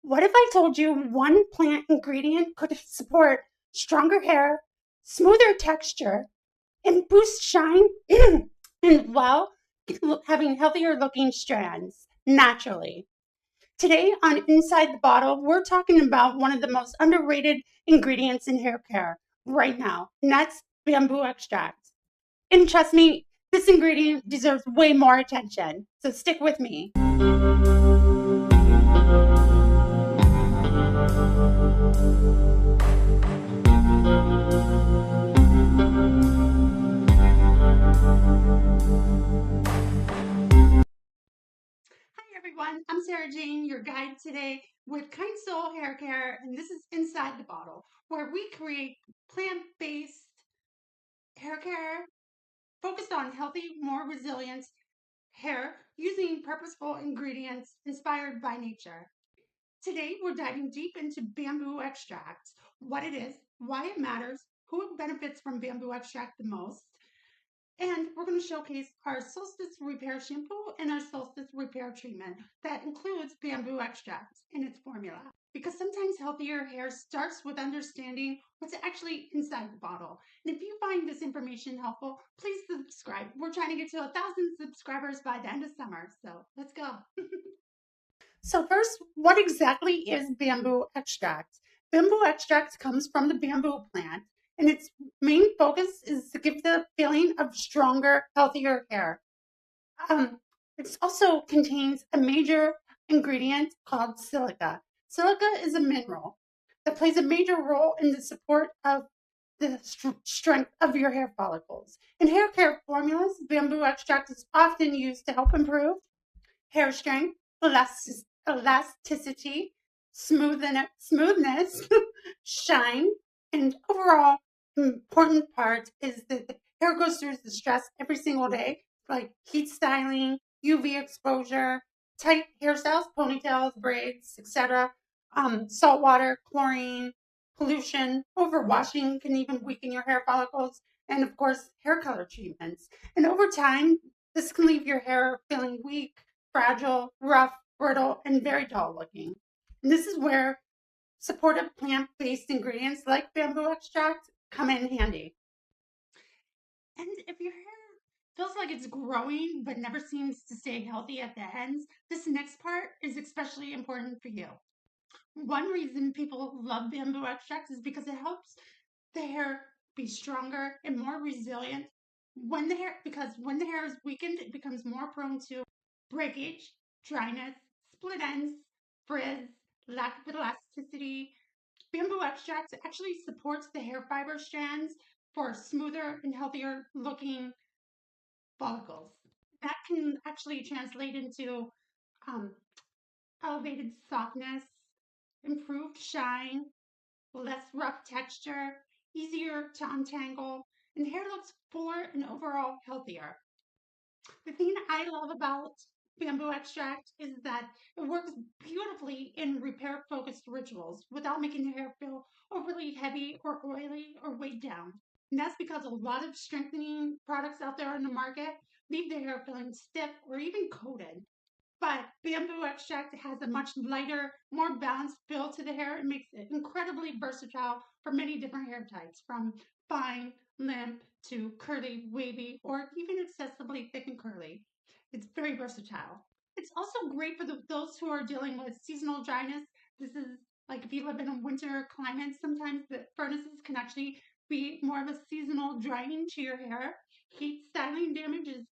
What if I told you one plant ingredient could support stronger hair, smoother texture, and boost shine, and while having healthier looking strands naturally? Today on Inside the Bottle, we're talking about one of the most underrated ingredients in hair care right now, and that's bamboo extract. And trust me, this ingredient deserves way more attention. So stick with me. Hi everyone, I'm Sarah Jane, your guide today with Kind Sol Haircare, and this is Inside the Bottle, where we create plant-based hair care focused on healthy, more resilient hair using purposeful ingredients inspired by nature. Today, we're diving deep into bamboo extract, what it is, why it matters, who benefits from bamboo extract the most, and we're going to showcase our Solstice Repair Shampoo and our Solstice Repair Treatment that includes bamboo extract in its formula. Because sometimes healthier hair starts with understanding what's actually inside the bottle. And if you find this information helpful, please subscribe. We're trying to get to 1,000 subscribers by the end of summer, so let's go. So first, what exactly is bamboo extract? Bamboo extract comes from the bamboo plant, and its main focus is to give the feeling of stronger, healthier hair. It also contains a major ingredient called silica. Silica is a mineral that plays a major role in the support of the strength of your hair follicles. In hair care formulas, bamboo extract is often used to help improve hair strength, elasticity, smoothness, shine, and overall important part is that the hair goes through the stress every single day, like heat styling, UV exposure, tight hairstyles, ponytails, braids, etc. Salt water, chlorine, pollution, overwashing can even weaken your hair follicles, and of course, hair color treatments. And over time, this can leave your hair feeling weak, fragile, rough, brittle, and very dull looking. And this is where supportive plant-based ingredients like bamboo extract come in handy. And if your hair feels like it's growing but never seems to stay healthy at the ends, this next part is especially important for you. One reason people love bamboo extract is because it helps the hair be stronger and more resilient when the hair is weakened, it becomes more prone to breakage, dryness, split ends, frizz, lack of elasticity. Bamboo extract actually supports the hair fiber strands for smoother and healthier looking follicles. That can actually translate into um, elevated softness, improved shine, less rough texture, easier to untangle, and hair looks fuller and overall healthier. The thing I love about bamboo extract is that it works beautifully in repair focused rituals without making the hair feel overly heavy or oily or weighed down. And that's because a lot of strengthening products out there on the market leave the hair feeling stiff or even coated. But bamboo extract has a much lighter, more balanced feel to the hair. It makes it incredibly versatile for many different hair types, from fine, limp, to curly, wavy, or even excessively thick and curly. It's very versatile. It's also great for those who are dealing with seasonal dryness. This is like if you live in a winter climate, sometimes the furnaces can actually be more of a seasonal drying to your hair. Heat styling damage is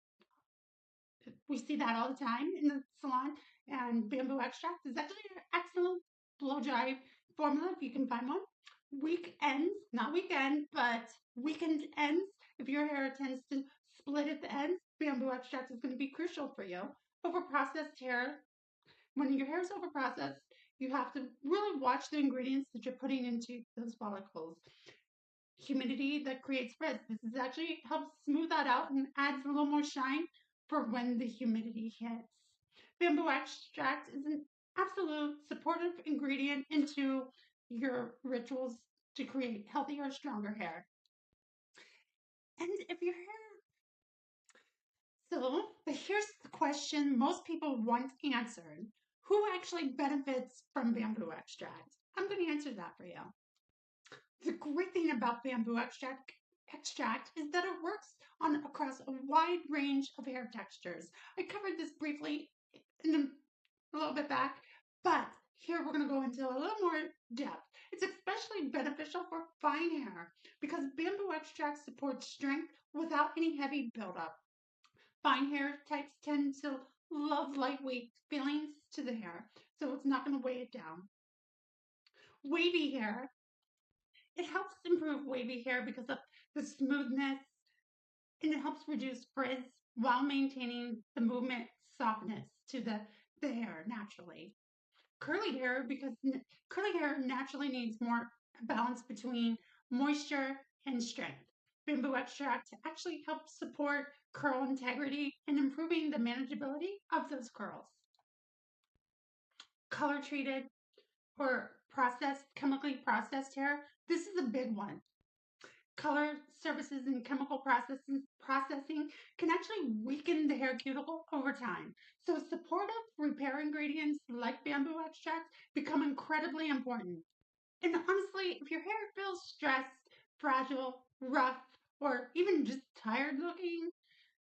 we see that all the time in the salon. And bamboo extract is actually an excellent blow dry formula if you can find one. Weekends, not weekend, but weekend ends. If your hair tends to split at the ends, bamboo extract is going to be crucial for you. Overprocessed hair, when your hair is overprocessed, you have to really watch the ingredients that you're putting into those follicles. Humidity that creates frizz. This is actually helps smooth that out and adds a little more shine for when the humidity hits. Bamboo extract is an absolute supportive ingredient into your rituals to create healthier, stronger hair. And if your hair so, but here's the question most people want answered. Who actually benefits from bamboo extract? I'm going to answer that for you. The great thing about bamboo extract is that it works on across a wide range of hair textures. I covered this briefly in a little bit back, but here we're going to go into a little more depth. It's especially beneficial for fine hair because bamboo extract supports strength without any heavy buildup. Fine hair types tend to love lightweight feelings to the hair, so it's not going to weigh it down. Wavy hair, it helps improve wavy hair because of the smoothness, and it helps reduce frizz while maintaining the movement softness to the hair naturally. Curly hair, because curly hair naturally needs more balance between moisture and strength. Bamboo extract actually helps support curl integrity and improving the manageability of those curls. Color treated or processed, chemically processed hair, this is a big one. Color services and chemical processing can actually weaken the hair cuticle over time. So supportive repair ingredients like bamboo extract become incredibly important. And honestly, if your hair feels stressed, fragile, rough, or even just tired looking,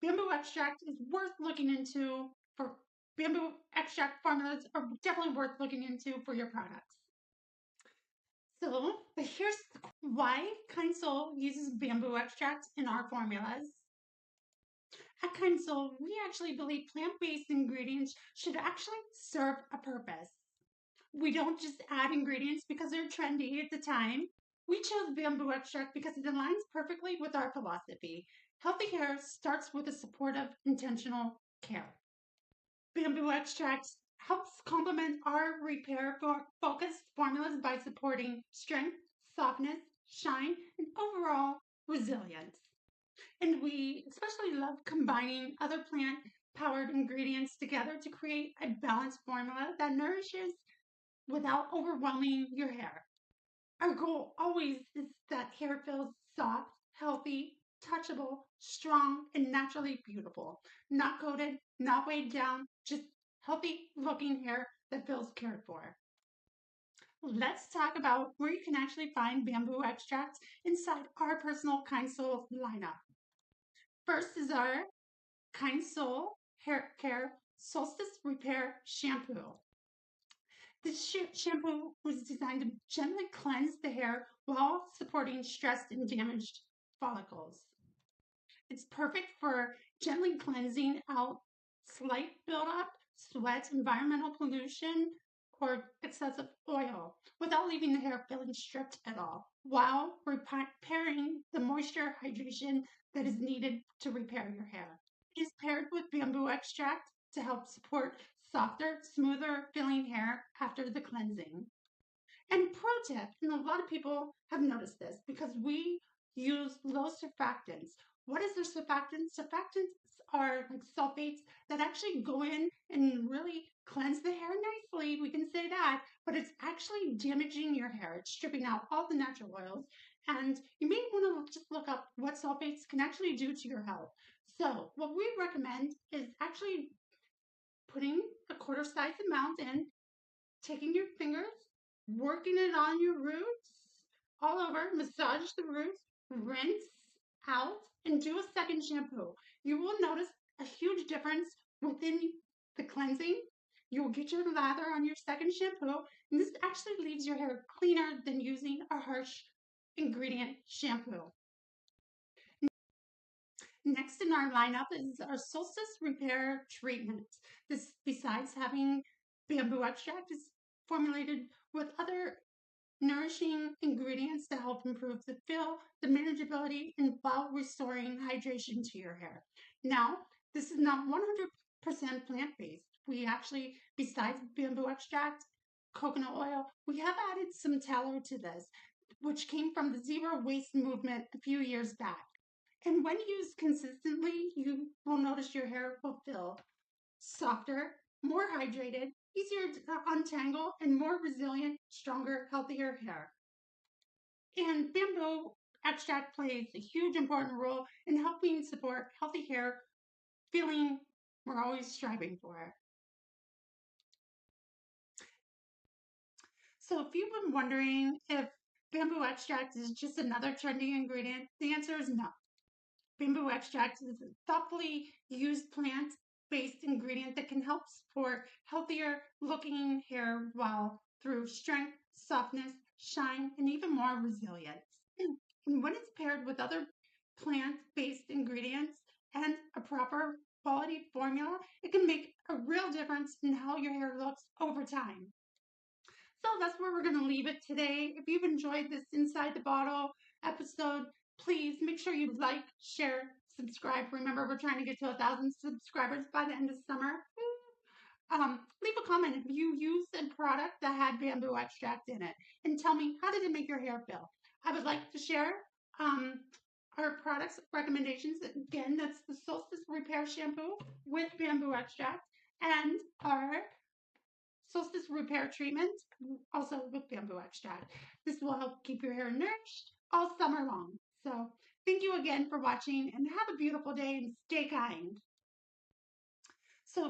bamboo extract is worth looking into for bamboo extract formulas are definitely worth looking into for your products. So, but here's why Kind Sol uses bamboo extract in our formulas. At Kind Sol, we actually believe plant-based ingredients should actually serve a purpose. We don't just add ingredients because they're trendy at the time. We chose bamboo extract because it aligns perfectly with our philosophy. Healthy hair starts with a supportive, intentional care. Bamboo extract helps complement our repair focused formulas by supporting strength, softness, shine, and overall resilience. And we especially love combining other plant powered ingredients together to create a balanced formula that nourishes without overwhelming your hair. Our goal always is that hair feels soft, healthy, touchable, strong, and naturally beautiful. Not coated, not weighed down, just healthy looking hair that feels cared for. Let's talk about where you can actually find bamboo extracts inside our personal Kind Soul lineup. First is our Kind Soul Haircare Solstice Repair Shampoo. This shampoo was designed to gently cleanse the hair while supporting stressed and damaged follicles. It's perfect for gently cleansing out slight buildup, sweat, environmental pollution, or excessive oil without leaving the hair feeling stripped at all, while repairing the moisture hydration that is needed to repair your hair. It is paired with bamboo extract to help support softer, smoother feeling hair after the cleansing. And pro tip, and a lot of people have noticed this because we use low surfactants. What is their surfactants? Surfactants are like sulfates that actually go in and really cleanse the hair nicely. We can say that, but it's actually damaging your hair. It's stripping out all the natural oils. And you may want to just look up what sulfates can actually do to your health. So, what we recommend is actually putting a quarter size amount in, taking your fingers, working it on your roots, all over, massage the roots, rinse out, and do a second shampoo. You will notice a huge difference within the cleansing. You will get your lather on your second shampoo, and this actually leaves your hair cleaner than using a harsh ingredient shampoo. Next in our lineup is our Solstice Repair Treatment. This, besides having bamboo extract, is formulated with other nourishing ingredients to help improve the feel, the manageability, and while restoring hydration to your hair. Now, this is not 100% plant-based. We actually, besides bamboo extract, coconut oil, we have added some tallow to this, which came from the zero waste movement a few years back. And when used consistently, you will notice your hair will feel softer, more hydrated, easier to untangle, and more resilient, stronger, healthier hair. And bamboo extract plays a huge important role in helping support healthy hair, feeling we're always striving for. So if you've been wondering if bamboo extract is just another trendy ingredient, the answer is no. Bamboo extract is a thoughtfully used plant-based ingredient that can help support healthier looking hair while through strength, softness, shine, and even more resilience. And when it's paired with other plant-based ingredients and a proper quality formula, it can make a real difference in how your hair looks over time. So that's where we're going to leave it today. If you've enjoyed this Inside the Bottle episode, please make sure you like, share, subscribe. Remember, we're trying to get to 1,000 subscribers by the end of summer. Leave a comment if you used a product that had bamboo extract in it, and tell me, how did it make your hair feel? I would like to share um, our products recommendations. Again, that's the Solstice Repair Shampoo with bamboo extract and our Solstice Repair Treatment, also with bamboo extract. This will help keep your hair nourished all summer long. So thank you again for watching, and have a beautiful day and stay kind.